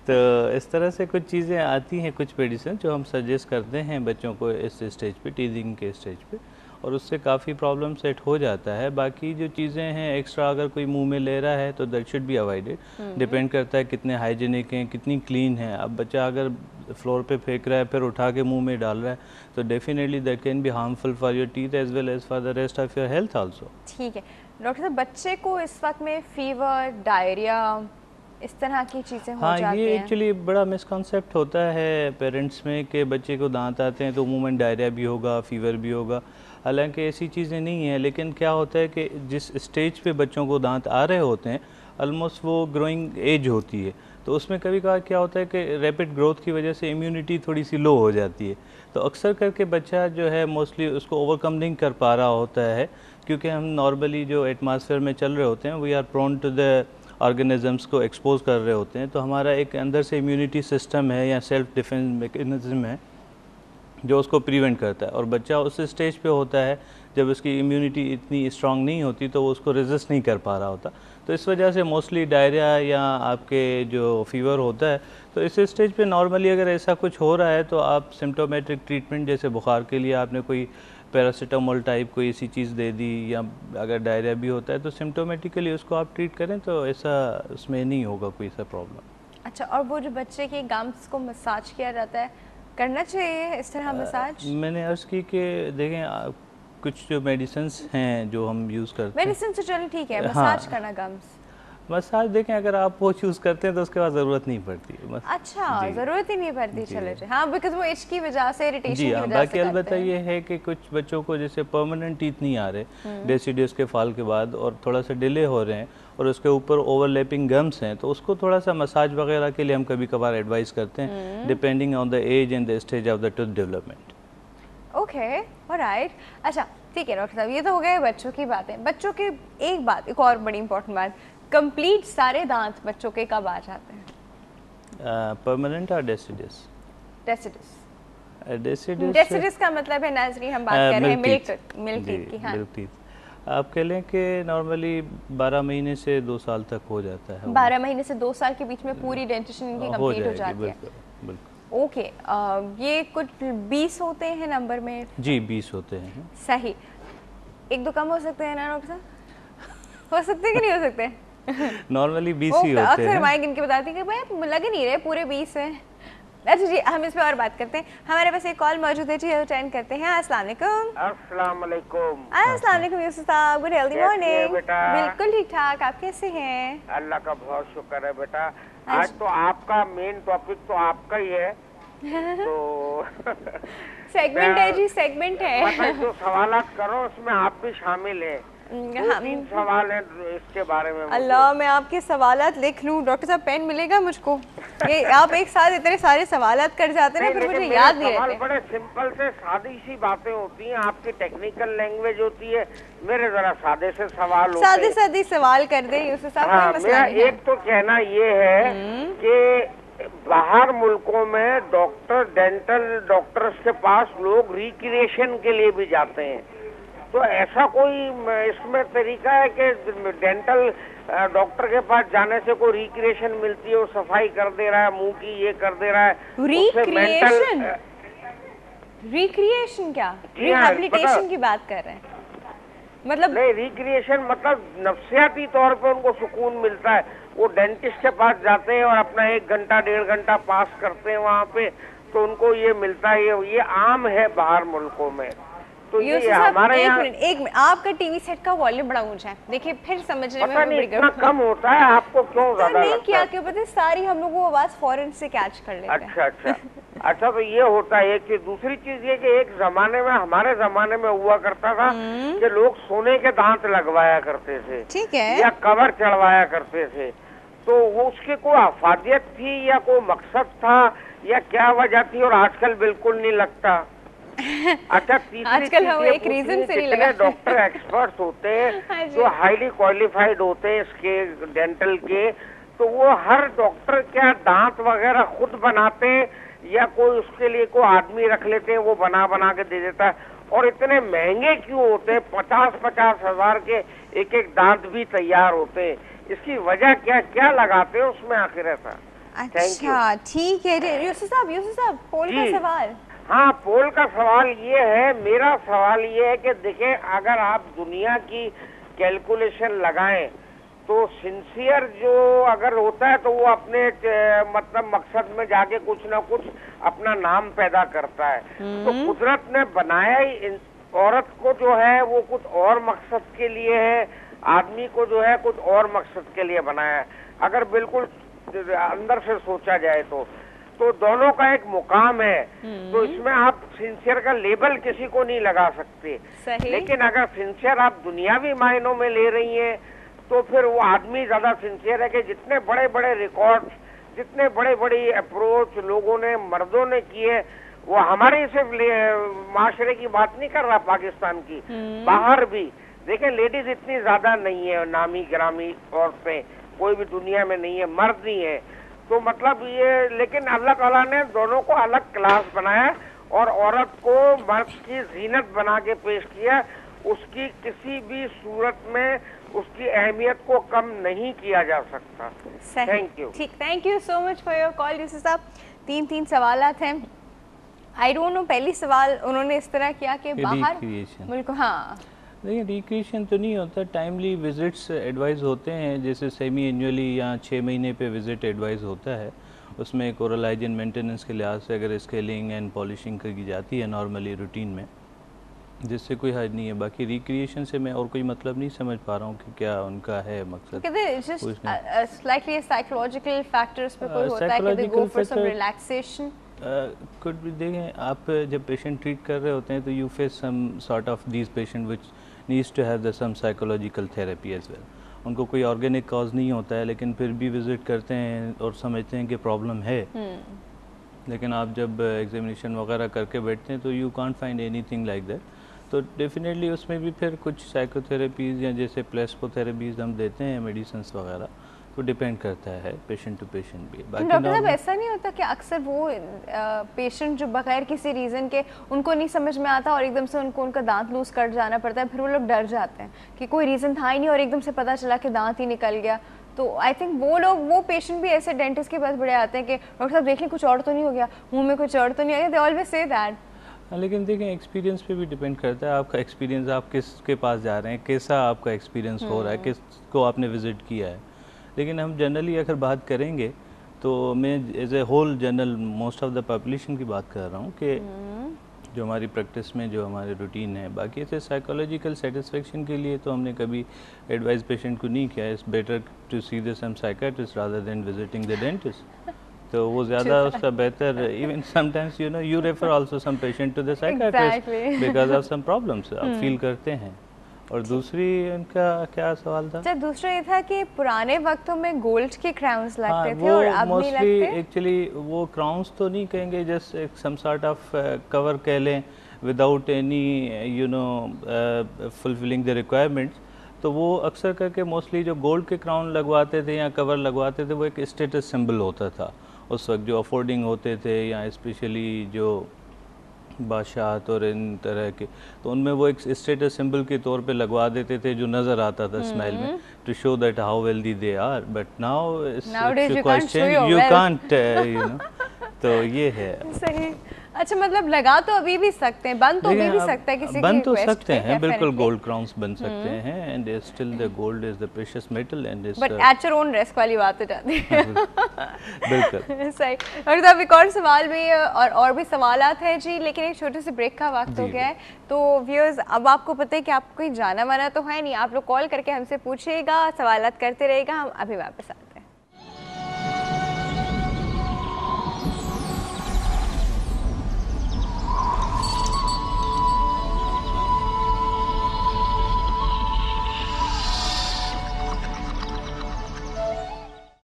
तो इस तरह से कुछ चीज़ें आती हैं, कुछ मेडिसिन जो हम सजेस्ट करते हैं बच्चों को इस स्टेज पे, टीजिंग के स्टेज पे, और उससे काफ़ी प्रॉब्लम सेट हो जाता है। बाकी जो चीज़ें हैं एक्स्ट्रा अगर कोई मुंह में ले रहा है तो that should be avoided. Depend करता है कितने हाइजीनिक हैं, कितनी क्लीन है। अब बच्चा अगर फ्लोर पे फेंक रहा है फिर उठा के मुंह में डाल रहा है तो definitely that can be harmful for your teeth as well as for the rest of your health also. ठीक है डॉक्टर साहब, बच्चे को इस वक्त में फीवर, डायरिया, इस तरह की चीज़ें हो हाँ, जाती ये हैं। एक्चुअली बड़ा मिसकॉन्सेप्ट होता है पेरेंट्स में कि बच्चे को दांत आते हैं तो मुंह में डायरिया भी होगा, फीवर भी होगा। हालांकि ऐसी चीज़ें नहीं हैं, लेकिन क्या होता है कि जिस स्टेज पे बच्चों को दांत आ रहे होते हैं ऑलमोस्ट वो ग्रोइंग एज होती है, तो उसमें कभी कभार क्या होता है कि रैपिड ग्रोथ की वजह से इम्यूनिटी थोड़ी सी लो हो जाती है। तो अक्सर करके बच्चा जो है मोस्टली उसको ओवरकम नहीं कर पा रहा होता है, क्योंकि हम नॉर्मली जो एटमॉस्फेयर में चल रहे होते हैं we are prone to the organisms को एक्सपोज कर रहे होते हैं। तो हमारा एक अंदर से इम्यूनिटी सिस्टम है या सेल्फ डिफेंस मैकेनिज्म है जो उसको प्रिवेंट करता है, और बच्चा उस स्टेज पे होता है जब उसकी इम्यूनिटी इतनी स्ट्रांग नहीं होती तो वो उसको रेजिस्ट नहीं कर पा रहा होता। तो इस वजह से मोस्टली डायरिया या आपके जो फीवर होता है, तो इस स्टेज पे नॉर्मली अगर ऐसा कुछ हो रहा है तो आप सिम्टोमेट्रिक ट्रीटमेंट, जैसे बुखार के लिए आपने कोई पैरासीटामोल टाइप कोई ऐसी चीज़ दे दी, या अगर डायरिया भी होता है तो सिम्टोमेटिकली उसको आप ट्रीट करें तो ऐसा उसमें नहीं होगा कोई ऐसा प्रॉब्लम। अच्छा, और वो जो बच्चे के गम्स को मसाज किया जाता है, करना चाहिए इस तरह मसाज? मैंने अर्ज़ की कि देखें कुछ जो मेडिसिन्स हैं जो हम यूज़ करते हैं, मेडिसिन से चलो ठीक है, हाँ, मसाज करना गम्स। मसाज देखें अगर आप वो चूज़ करते हैं तो उसके बाद ज़रूरत नहीं पड़ती है बस। अच्छा, ज़रूरत ही नहीं पड़ती। चलो जी, हाँ, बिकॉज वो इच की वजह से, इरिटेशन जी की हाँ, वजह बाकी से अलबत्ता करते हैं। ये है कि कुछ बच्चों को जैसे परमानेंट टीथ नहीं आ रहे डेसिडियस के फॉल के बाद और थोड़ा सा डिले हो रहे हैं और उसके ऊपर ओवरलैपिंग गम्स हैं, तो उसको थोड़ा सा मसाज वगैरह के लिए हम कभी कभार एडवाइस करते हैं depending on the age and the stage of the tooth development. Okay, alright. अच्छा ठीक है डॉक्टर साहब, ये तो हो गए बच्चों की बातें। बच्चों की एक बात, एक और बड़ी इंपॉर्टेंट बात, कंप्लीट सारे दांत बच्चों के कब आ जाते हैं? परमानेंट और डेसिडियस? डेसिडिस। डेसिडिस डेसिडिस का मतलब है नाजरीन, हम बात कर रहे हैं मिल्क टीथ की। हाँ, मिल्क टीथ आप कह लें कि नॉर्मली 12 महीने से 2 साल तक हो जाता है। 12 महीने से 2 साल के बीच में पूरी डेंटिशन इनकी कंप्लीट हो जाती है। बिल्कुल। ओके, ये कुछ 20 होते हैं नंबर में? जी 20 होते हैं। सही। एक दो कम हो सकते हैं ना डॉक्टर साहब? हो सकते कि नहीं हो सकते? नॉर्मली 20 ही होते हैं। अक्सर माइक इनके बताती है कि भाई लग नहीं रहे पूरे 20 है। अच्छा जी, हम इस पे और बात करते हैं। हमारे पास एक कॉल मौजूद है जी, अटेंड करते हैं। अस्सलाम वालेकुम। अस्सलाम वालेकुम। अस्सलाम वालेकुम यूसुफ साहब, गुड हेल्दी मॉर्निंग। बेटा? बिल्कुल ठीक ठाक, आप कैसे हैं? अल्लाह का बहुत शुक्र है बेटा। आज तो आपका मेन टॉपिक तो आपका ही है तो सेगमेंट है जी, सेगमेंट है। मतलब जो सवालात करो उसमें आप भी शामिल है। 2-3 सवाल है इसके बारे में। अल्लाह, मैं आपके सवालात लिख लूं। डॉक्टर साहब पेन मिलेगा मुझको? ये आप एक साथ इतने सारे सवालात कर जाते हैं ना, फिर मुझे याद नहीं रहते। बड़े सिंपल से सादी सी बातें होती हैं, आपकी टेक्निकल लैंग्वेज होती है, मेरे जरा सादे से सवाल होते हैं। सादे सादे सवाल कर दे यूसुफ साहब, कोई मसला नहीं है। एक तो कहना ये है कि बाहर मुल्कों में डेंटल डॉक्टर्स के पास लोग रिक्रिएशन के लिए भी जाते हैं, तो ऐसा कोई इसमें तरीका है कि डेंटल डॉक्टर के पास जाने से कोई रिक्रिएशन मिलती है, वो सफाई कर दे रहा है मुंह की, ये कर दे रहा है? रिक्रिएशन? रिक्रिएशन क्या? रिहैबिलिटेशन की बात कर रहे हैं? मतलब नहीं, रिक्रिएशन मतलब नफ्सियाती तौर पे उनको सुकून मिलता है। वो डेंटिस्ट के पास जाते हैं और अपना 1 घंटा 1.5 घंटा पास करते हैं वहाँ पे, तो उनको ये मिलता है। ये आम है बाहर मुल्कों में। तो ये हमारे यहाँ एक मिनट, आपका टीवी सेट का वॉल्यूम बड़ा ऊंचा है, देखिए फिर समझने में नहीं इतना कम होता है, आपको क्यों ज्यादा नहीं किया क्यों पता है, सारी हम लोग वो आवाज फौरन से कैच कर लेते हैं। अच्छा तो ये होता है। एक चीज, दूसरी चीज ये कि एक जमाने में, हमारे जमाने में हुआ करता था कि लोग सोने के दांत लगवाया करते थे, ठीक है, या कवर चढ़वाया करते थे, तो वो उसकी कोई अफादियत थी या कोई मकसद था या क्या वजह थी, और आजकल बिल्कुल नहीं लगता? अच्छा, आजकल हम एक रीजन से नहीं लगा। डॉक्टर एक्सपर्ट्स होते हैं जो हाईली क्वालिफाइड होते हैं इसके डेंटल के, तो वो हर डॉक्टर क्या दांत वगैरह खुद बनाते हैं या कोई उसके लिए कोई आदमी रख लेते हैं, वो बना के दे देता है? और इतने महंगे क्यों होते हैं? 50-50 हजार के एक दांत भी तैयार होते हैं, इसकी वजह क्या लगाते हैं उसमें आखिर ऐसा? अच्छा ठीक है यूसुफ साहब पोल का सवाल। हाँ, पोल का सवाल ये है, मेरा सवाल ये है कि देखें, अगर आप दुनिया की कैलकुलेशन लगाएं तो सिंसियर जो अगर होता है तो वो अपने मतलब मकसद में जाके कुछ ना कुछ अपना नाम पैदा करता है। तो कुदरत ने बनाया ही औरत को जो है वो कुछ और मकसद के लिए है, आदमी को जो है कुछ और मकसद के लिए बनाया है। अगर बिल्कुल अंदर से सोचा जाए तो दोनों का एक मुकाम है। तो इसमें आप सिंसियर का लेबल किसी को नहीं लगा सकते। लेकिन अगर सिंसियर आप दुनियावी मायनों में ले रही हैं तो फिर वो आदमी ज्यादा सिंसियर है कि जितने बड़े बड़े रिकॉर्ड्स, जितने बड़े बड़ी अप्रोच लोगों ने, मर्दों ने किए, वो हमारे सिर्फ माशरे की बात नहीं कर रहा, पाकिस्तान की, बाहर भी देखें लेडीज इतनी ज्यादा नहीं है, नामी ग्रामी औरतें कोई भी दुनिया में नहीं है, मर्द ही है। तो मतलब ये, लेकिन अल्लाह ताला ने दोनों को अलग क्लास बनाया और औरत को मर्द की जीनत बना के पेश किया। उसकी किसी भी सूरत में उसकी अहमियत को कम नहीं किया जा सकता। Thank you. ठीक, thank you so much for your call Yusuf साहब। तीन सवालात हैं। आई डोंट नो, पहली सवाल उन्होंने इस तरह किया कि बाहर मुल्क, हाँ देखिए रिक्रिएशन तो नहीं होता, टाइमली विजिट्स एडवाइस होते हैं, जैसे सेमी एनुअली या 6 महीने पे विजिट एडवाइस होता है। उसमें एक ओरल हाइजीन मेंटेनेंस के लिहाज से अगर स्केलिंग एंड पॉलिशिंग की जाती है नॉर्मली रूटीन में, जिससे कोई हर्ज नहीं है। बाकी रिक्रिएशन से मैं और कोई मतलब नहीं समझ पा रहा हूँ कि क्या उनका है मकसद। स्लाइटली साइकोलॉजिकल फैक्टर्स पे कोई होता है कि they go for some relaxation. Could भी देखें, आप जब पेशेंट ट्रीट कर रहे होते हैं तो you face some sort of these patient which needs to have some psychological therapy as well. उनको कोई ऑर्गेनिक कॉज नहीं होता है, लेकिन फिर भी विजिट करते हैं और समझते हैं कि प्रॉब्लम है। लेकिन आप जब एग्जामिनेशन वगैरह करके बैठते हैं तो you can't find anything like that. तो डेफिनेटली उसमें भी फिर कुछ साइकोथेरेपीज़ या जैसे प्लेस्पो थेरेपीज़ हम देते हैं, मेडिसिन्स वगैरह, तो डिपेंड करता है पेशेंट टू पेशेंट भी। डॉक्टर साहब ऐसा नहीं होता कि अक्सर वो पेशेंट जो बगैर किसी रीज़न के उनको नहीं समझ में आता और एकदम से उनको उनका दांत लूज कर जाना पड़ता है, फिर वो लोग डर जाते हैं कि कोई रीज़न था ही नहीं और एकदम से पता चला कि दांत ही निकल गया। तो आई थिंक वो पेशेंट भी ऐसे डेंटिस्ट के पास बड़े आते हैं कि डॉक्टर साहब देख लें कुछ और तो नहीं हो गया, मुँह में कुछ और तो नहीं आ गया, दे ऑलवेज से दैट। लेकिन देखें एक्सपीरियंस पे भी डिपेंड करता है आपका एक्सपीरियंस, आप किसके पास जा रहे हैं, कैसा आपका एक्सपीरियंस हो रहा है, किसको आपने विज़िट किया है। लेकिन हम जनरली अगर बात करेंगे तो मैं as a whole general most of the population की बात कर रहा हूँ कि जो हमारी प्रैक्टिस में जो हमारे रूटीन है, बाकी ऐसे साइकोलॉजिकल सेटिस्फेक्शन के लिए तो हमने कभी एडवाइस पेशेंट को नहीं किया। It's better to see the some psychiatrist rather than visiting the dentist. तो वो ज़्यादा उसका बेहतर, even sometimes you know you refer also some patient to the psychiatrist because of some problems आप फील करते हैं। और दूसरी उनका क्या सवाल था? दूसरा ये था कि पुराने वक्तों में गोल्ड के क्राउन्स लगते थे और अब नहीं लगते। एक्चुअली वो क्राउन्स तो नहीं कहेंगे, जस्ट एक सम सॉर्ट ऑफ कवर कह लें without any you know fulfilling the requirements. तो वो अक्सर करके मोस्टली जो गोल्ड के क्राउन लगवाते थे या कवर लगवाते थे वो एक स्टेटस सिंबल होता था उस वक्त, जो अफोर्डिंग होते थे या स्पेशली जो बादशाह और इन तरह के, तो उनमें वो एक स्टेटस सिंबल के तौर पे लगवा देते थे जो नज़र आता था स्माइल में, to show that how wealthy they are. But now you can't you know. तो ये है सही। अच्छा, मतलब लगा तो अभी भी सकते हैं, बन तो अभी भी सकता है किसी बन तो सकते हैं, बिल्कुल गोल्ड क्राउन्स बन सकते हैं and still the gold is the precious metal and is but at your own risk वाली बात हो जाती है। बिल्कुल सही। और अब एक और सवाल भी और भी सवालात हैं जी, लेकिन एक छोटे से ब्रेक का वक्त हो गया है। तो व्यूअर्स, अब आपको पता है कि आपको कहीं जाना वाना तो है नहीं, आप लोग कॉल करके हमसे पूछिएगा, सवालात करते रहेगा, हम अभी वापस आते हैं।